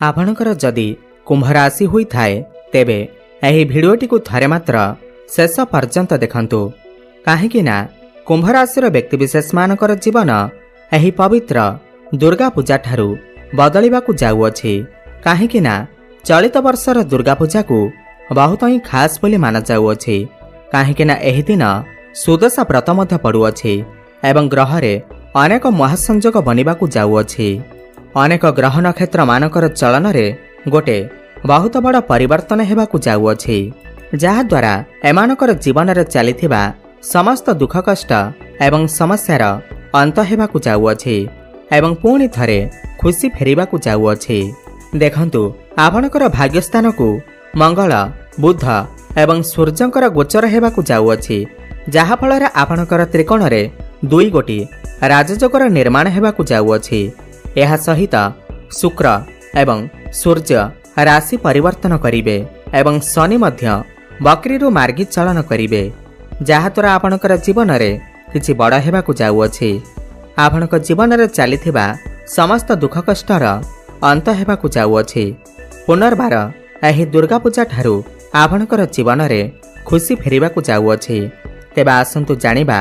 आपणकर जदि कुंभ राशि होइथाए तेबे एही भिडियोटी को थरे मात्र शेष पर्यंत देखंतु काहेकि ना कुंभ राशिर व्यक्तिविशेष मानकर जीवन एही पवित्र दुर्गा पूजा ठारू बदलिबाकू जाउअछि। काहेकि ना चलित वर्षर दुर्गा पूजा को बहुत ही खास बोली माना जाउअछि। काहेकि ना एही दिन सुदशा व्रत मध्य पड़ुअछि एवं ग्रहरे अनेक महासंयोग बनिबाकू जाउअछि। अनेक ग्रह नक्षत्र मानकर चलन रे गोटे बहुत बड़ परिवर्तन हेबाकू जाउअछि, जहा द्वारा एमानकर जीवन रे चलिथिबा समस्त दुख कष्ट एवं समस्यार अंत हेबाकू जाउअछि एवं पुणी थरे खुशी फेरिबाकू जाउअछि। देखंतु आपणकर भाग्यस्थान को मंगल बुध एवं सूर्यंकर गोचर हेबाकू जाउअछि, जहा फल रे आपणकर त्रिकोण रे दुई गोटी राजयोगर निर्माण हेबाकू जाउअछि। एहा सहित शुक्र एवं सूर्य राशि परिवर्तन करिवे एवं शनि मध्य बकरीरु मार्गी चलन करिवे, जहा द्वारा आपणकर जीवन रे किछि बड़ हेबाकू जाउअछि। आपणक जीवन रे चलिथिबा समस्त दुख कष्टर अंत हेबाकू जाउअछि। पुनर्बार एही दुर्गा पूजा ठारू आपणकर जीवन रे खुशी फेरिबाकू जाउअछि। तेबे आसंतु जानिबा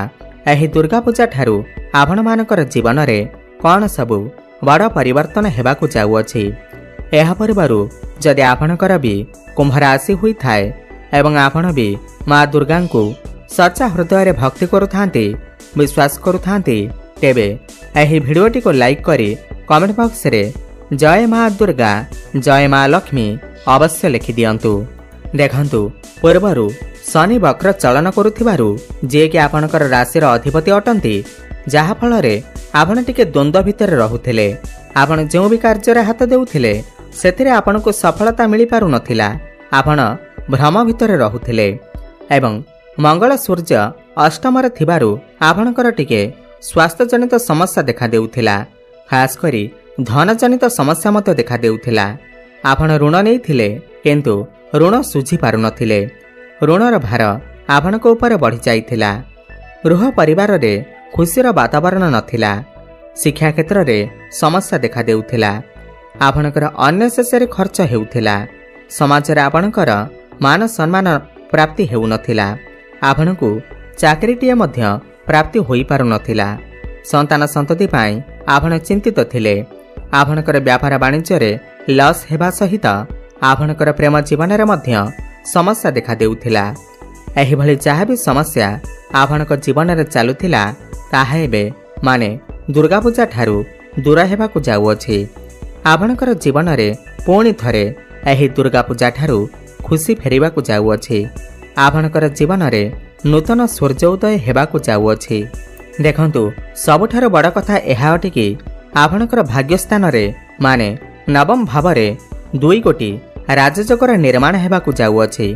एही दुर्गा पूजा ठारू आपण मानकर जीवन रे कौन सबु बड़ परिवर्तन हेबाकू जाउअछि। एहा परिबारु जदि आपणकर भी कुंभ राशि होइथाए एवं आपण भी माँ दुर्गा को सच्चा हृदय रे भक्ति करुथांती विश्वास करुथांती तेबे एही भिडियोटी को लाइक करी कमेंट बॉक्स रे जय माँ दुर्गा जय माँ लक्ष्मी अवश्य लिखि दियंतु। देखंतु पूर्वरु शनि वक्र चलन करुथिबारु जे कि आपणकर राशिर अधिपति अटंती, जहा फल रे आपण टिके द्वंद्व भितर रहुथिले। आपण जो भी कार्य रे हाथ देउथिले सेथिरे आपनको सफलता मिली पारु नथिला। आपण भ्रम भितर रहुथिले एवं मंगल सूर्य अष्टम रे थिबारु आपणकर टिके स्वास्थ्य जनित समस्या देखा देउथिला, खास करी धन जनित समस्या मते देखा देउथिला। आपण ऋण नेइथिले किंतु ऋण सुझी पारु नथिले। ऋणर भार आपणक ऊपर बढ़ी जाइथिला। गृह परिवार रे खुशीर वातावरण नथिला। शिक्षा क्षेत्र रे समस्या देखा देउथिला। आपणकर अननेसेसरी खर्च हेउथिला। समाज रे आपणकर मान सम्मान प्राप्ति हेउ नथिला। आपणकु चाकरीटिए मध्य प्राप्ति होई पारु नथिला। संतान संतति पाई आपण चिंतित थिले। आपणकर व्यापार वाणिज्य रे लॉस हेबा सहित आपणकर प्रेम जीवन रे मध्य समस्या देखा देउथिला। एही भली जहा भी समस्या आपणक जीवन रे चालुथिला ताहा एबे माने दुर्गा पूजा ठारू दूर हेबाकू जाउअछि। आपणकर जीवन रे पुणी थरे एही दुर्गा पूजा ठारू खुशी फेरिबाकू जाउअछि। आपणकर जीवन रे नूतन सूर्योदय हेबाकू जाउअछि। देखंतु सबुठार बड़ कथा एहा अटि कि आपणकर भाग्यस्थान रे माने नवम भाव रे दुई गोटी राजयोगर निर्माण हेबाकू जाउअछि।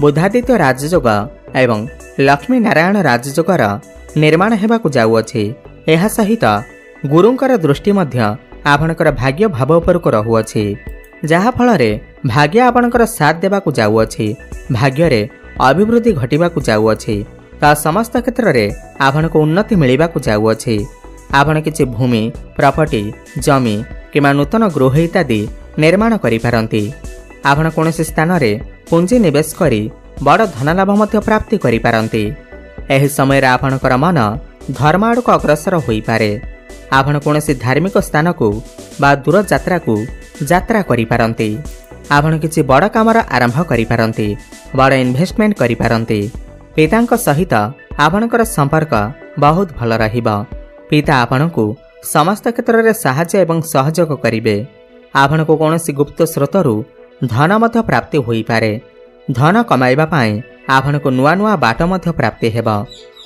बुधादित्य राजयोग एवं लक्ष्मी नारायण राजयोगर निर्माण हेबाकू जाउअछि। एहा सहित गुरुंकर दृष्टि मध्य आपणकर भाग्य भाव उपरको रहुअछि, जहा फल रे भाग्य आपणकर साथ देबाकू जाउअछि। भाग्य रे अभिवृद्धि घटिबाकू जाउअछि। ता समस्त क्षेत्र रे आपणको उन्नति मिलिबाकू जाउअछि। आपण किछि भूमि प्रॉपर्टी जमी किमा नूतन गृह इत्यादि निर्माण करि पारंती। आपण कोनोसी स्थान रे पूंजी निवेश करी बड़ धनलाभ मध्य प्राप्ति करि पारंती। एही समय रे आपणकर मन धर्म आड़क अग्रसर होई पारे। आपण कोनोसी धार्मिक स्थान को बा दूर यात्रा को यात्रा करि पारंती। आपण किछि बड़ कामर आरंभ करि पारंती, बड़ इन्वेस्टमेंट करि पारंती। पितांक सहित आपणकर संपर्क बहुत भल रहिबो। पिता आपणकु समस्त क्षेत्र रे सहायता एवं सहयोग करिवे। आपणको कोनोसी गुप्त स्रोतरु धन मध्य प्राप्ति होई पारे। धन कमाइबा पाई आपणको नुआ नुआ बाट मध्य प्राप्ति हेबो।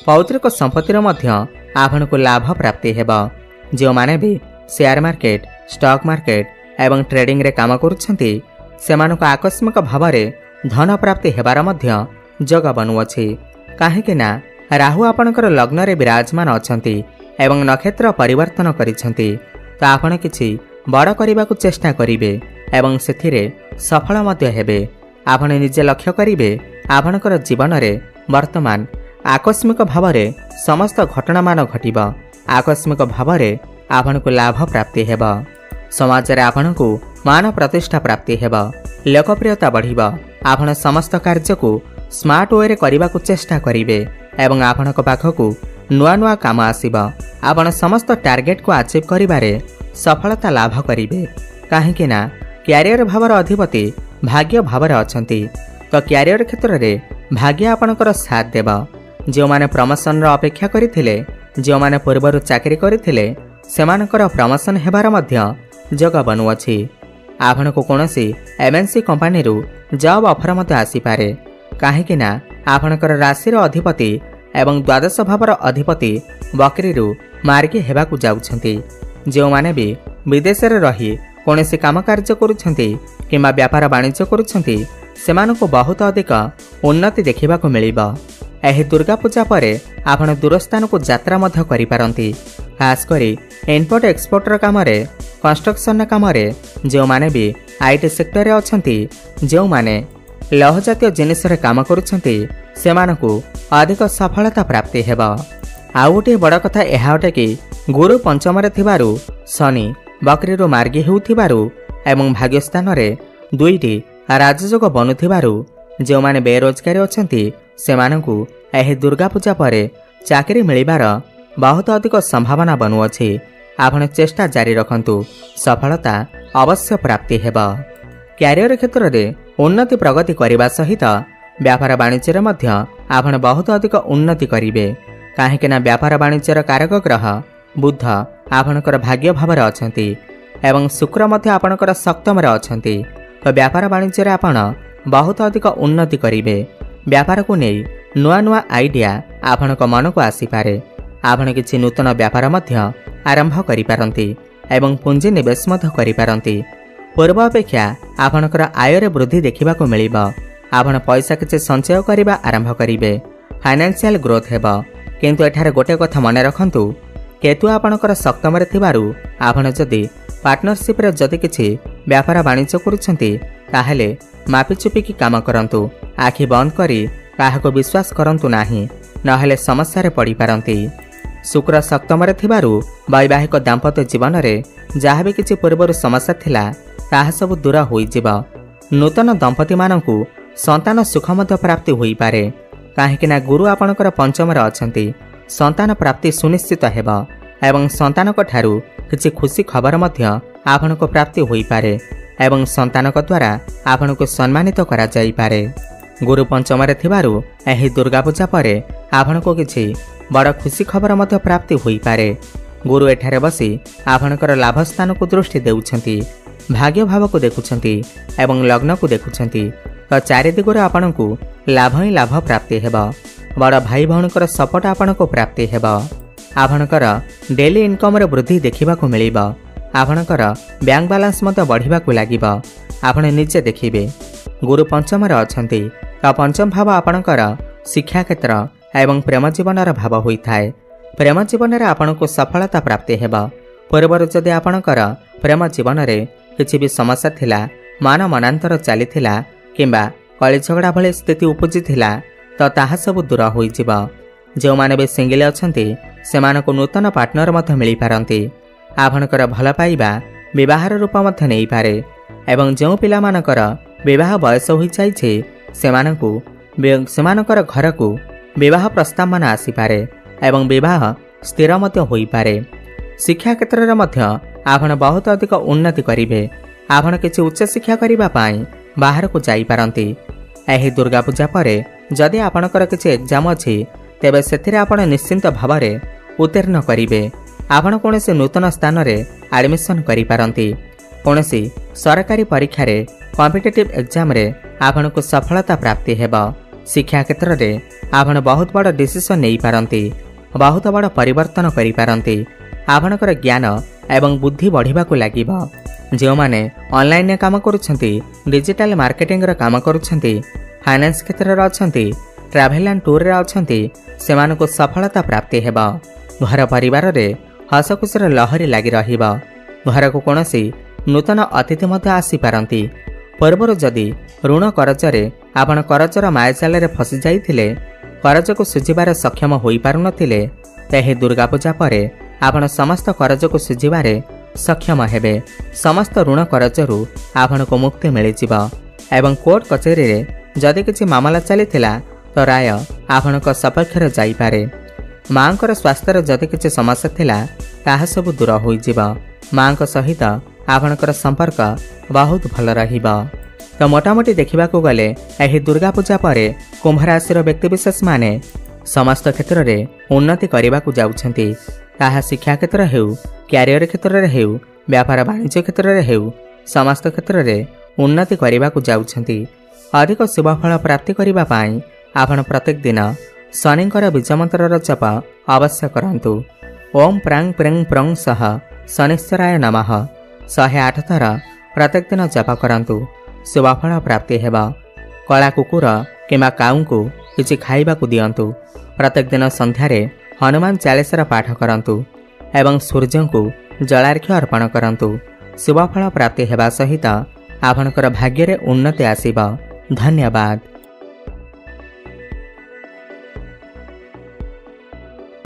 पौत्रिक संपत्तिर मध्य आपणको लाभ प्राप्ति हेबो। जो माने भी शेयर मार्केट स्टॉक मार्केट एवं ट्रेडिंग रे काम करूछंती सेमानको आकस्मिक भाव रे धन प्राप्ति हेबार मध्य जग बनुअछि। काहेकि ना राहु आपणकर लग्न रे विराजमान अछंती एवं नक्षत्र परिवर्तन करिछंती, तो आपण किछि बड़ करिबाकू चेष्टा करिवे एवं सेथिरे सफल मध्य हेबे। आपण निजे लक्ष्य करिवे आपणकर जीवन रे वर्तमान आकस्मिक भाव रे समस्त घटना मान घटिबो। आकस्मिक भाव रे आपणको लाभ प्राप्ति हेबो। समाज रे आपणको मान प्रतिष्ठा प्राप्ति हेब, लोकप्रियता बढ़िब। आपण समस्त कार्य को स्मार्ट वे करने को चेष्टा करेंगे एवं आपण पाखक नुआ नुआ काम आसब। आपण समस्त टार्गेट को अचीव करिबारे सफलता लाभ करेंगे कहीं क्यारियर भावर अधिपति भाग्य भावर अछंती। तो क्यारियर क्षेत्र में भाग्य आपणकर साथ देव। जो माने प्रमोशन अपेक्षा करथिले, जो माने पूर्वर चाकरी करथिले, सेमानकर प्रमोशन हेबार मध्य जग बनुअछि। आपण को कोनोसी एमएनसी कंपनी रु जॉब ऑफर मते आसी पारे कहीं आपणकर राशि अधिपति एवं द्वादश भावर अधिपति बकरी रु मार्गी हेबाकु जाउछंती। जो माने भी विदेश रे रही कोनोसी काम कार्य करुछंती किंबा व्यापार वाणिज्य करुछंती सेमानकु बहुत अधिक उन्नति देखिबाकु मिलिबा। एही दुर्गा पूजा परे आपण दूरस्थान को यात्रा मध्य करि पारंती। खास करी इम्पोर्ट एक्सपोर्टर काम रे, कंस्ट्रक्शन काम रे, जो माने भी आईटी सेक्टर रे अछंती, जो माने लौह जातीय जिनिस रे काम करुछंती सेमानकु अधिक सफलता प्राप्ति हेबा। आउ गोटे बड़ कथा एहा अटे कि गुरु पंचम रे थिबारु शनि बकरी रु मार्गी हेउथिबारु एवं भाग्यस्थान रे दुईटी राजयोग बनुथिबारु जो माने बेरोजगारी अछंती सेमानकु एही दुर्गा पूजा परे चाकरी मिलिबार बहुत अधिक संभावना बनुअछि। आपण चेष्टा जारी रखंतु, सफलता अवश्य प्राप्ति हेबा। क्यारियर क्षेत्र में उन्नति प्रगति करने सहित व्यापार वाणिज्य मध्य आपण बहुत अधिक उन्नति करिवे कहीं व्यापार वाणिज्यर कारक ग्रह बुध आपणकर भाग्य भावर अछंती एवं शुक्र मध्य आपणकर सप्तम रे अछंती। तो व्यापार वाणिज्य आपण बहुत अधिक उन्नति करिवे। व्यापार को नहीं नुआ नुआ आइडिया आपणक मन को आसी पारे। आपण किछि नूतन व्यापार मध्य आरंभ करि पारंती एवं पुंजी निवेश मध्य करि पारंती। पूर्व अपेक्षा आपणकर आय रे वृद्धि देखिबाकु मिलिबा। आपण पैसा किछि संचय करिबा आरंभ करिवे, फाइनेंशियल ग्रोथ हेबा। किंतु एठारे गोटे कथा मने रखंतु, केतु आपणकर सप्तम रे थिबारु आपण जदि पार्टनरशिप रे जदि किछि व्यापार वाणिज्य करूछंती ताहेले मापिचुपी की काम करंतु। आखि बंद करी काहाको विश्वास करंतु नाही, नहेले समस्या रे पड़ी पारंती। शुक्र सप्तम रे थिबारु वैवाहिक दाम्पत्य जीवन रे जहाँ भी किछि पूर्वर समस्या थिला ताहा सब दूर होई जिबा। नूतन दंपति मानकु संतान सुख मध्य प्राप्ति होई पारे कहीं गुरु आपणकर पंचम रे अछंती। संतान प्राप्ति सुनिश्चित हेबा एवं संतानक ठारू किछि खुशी खबर मध्य आपणको प्राप्ति होई पारे एवं संतानक द्वारा आपणको सम्मानित करा जाई पारे। गुरु पंचम रे थिबारु एही दुर्गा पूजा परे आपणको किछि बड़ खुशी खबर मध्य प्राप्ति होई पारे। गुरु एठारे बसी आपणकर लाभ स्थान को दृष्टि देउछंती, भाग्य भाव को देखुछंती एवं लग्न को देखुछंती। तो चारि दिगरे आपणको लाभ ही लाभ प्राप्ति हेबा। बड़ भाई भौणकर सपोर्ट आपणको प्राप्ति हेबा। आपणकर डेली इनकम रे वृद्धि देखिबाकु मिलिबा। आपणकर बैंक बैलेंस मते बढ़िबाकु लागिबा। आपण निजे देखिबे गुरु पंचम रे अछंती। तो पंचम भाव आपणकर शिक्षा क्षेत्र एवं प्रेम जीवन भाव होइथाय। प्रेम जीवन रे आपणको सफलता प्राप्ति हेबा। पूर्वर जदि आपणकर प्रेम जीवन रे किछि भी समस्या थिला, मान मनांतर चलीथिला किंबा कଳି झगड़ा भली स्थिति उपजी थिला तो ताहा सब दूर होई जिबा। जो माने भी सिंगल अछंती सेमानको नूतन पार्टनर मध्य मिली पारंती। आपणकर भल पाइबा विवाहर रूप मध्य नै पारे एवं जो पिला मानकर विवाह बयस होई जाइछे सेमानकर घर को विवाह प्रस्ताव मान आसी पारे एवं विवाह स्थिर मध्य होई पारे। शिक्षा क्षेत्र रे मध्य आपण बहुत अधिक उन्नति करिवे। आपण किछि उच्च शिक्षा करिबा पाई बाहर को जाई पारंती। एही दुर्गा पूजा परे जदि आपणकर किछि एग्जाम अछि तेबे सेथिरे आपण निश्चिंत भावरे उत्तीर्ण करिवे। आपण कोनोसी नूतन स्थान रे एडमिशन करि पारंती। कोनोसी सरकारी परीक्षा रे कॉम्पिटिटिव एग्जाम रे आपण को सफलता प्राप्ति हेबा। शिक्षा क्षेत्र रे आपण बहुत बड़ डिसीजन नै पारंती, बहुत बड़ परिवर्तन करि पारंती। आपणकर ज्ञान एवं बुद्धि बढ़िबाकु लागिबा। जो माने ऑनलाइन काम करुछंती, डिजिटल मार्केटिंग रा काम करुछंती, फाइनेंस क्षेत्र रे अछंती, ट्रैवल एंड टूर रे अछंती सेमानको सफलता प्राप्ति हेबा। घर परिवार रे हस खुशीर लहरी लागि रहिबा। घर को कोनोसी नूतन अतिथि मध्य आसी पारंती। पूर्वर जदि ऋण करजरे आपण करजर मायाजाल रे फसी जाइथिले, करज को सुझिबार सक्षम होई पारु नथिले, तेहे दुर्गा पूजा परे आपण समस्त करज को सुझिबारे सक्षम हेबे। समस्त ऋण करजरू आपनको मुक्ति मिलिजिब एवं कोर्ट कचेरी रे जदि किछि मामला चलीथिला तो राय आपणक सपक्षर जाइपारे। मांकर स्वास्थ्यर जदि किछि समस्या थिला ताहा सब दूर होइजिब। मांक सहित आपणकर संपर्क बहुत भल रहिब। तो मोटामोटी देखिबाकू गले एही दुर्गा पूजा परे कुंभ राशिर व्यक्तिविशेष माने समस्त क्षेत्र में उन्नति करने जाउछंती। ताहा शिक्षा क्षेत्र हेउ, क्यारियर क्षेत्र में हेउ, व्यापार वाणिज्य क्षेत्र में हेउ, समस्त क्षेत्र में उन्नति करने जाउछंती। अधिक शुभफल प्राप्ति करने पाई आपण प्रत्येक दिन शनिंकर बीज मंत्र जप अवश्य करंतु। ओम प्रांग प्रेंग प्रंग सह शनिश्चराय नमः 108 थर प्रत्येक दिन जप करंतु। शुभफल प्राप्ति हेबा। कला कुकुर किंबा काऊ को किछि खाइबाकू दियंतु। प्रत्येक दिन संध्यारे हनुमान चालीसार पाठ करंतु एवं सूर्य को जलार्घ्य अर्पण करंतु। शुभफल प्राप्ति हेबा सहित आपणकर भाग्य रे उन्नति आसीबा। धन्यवाद।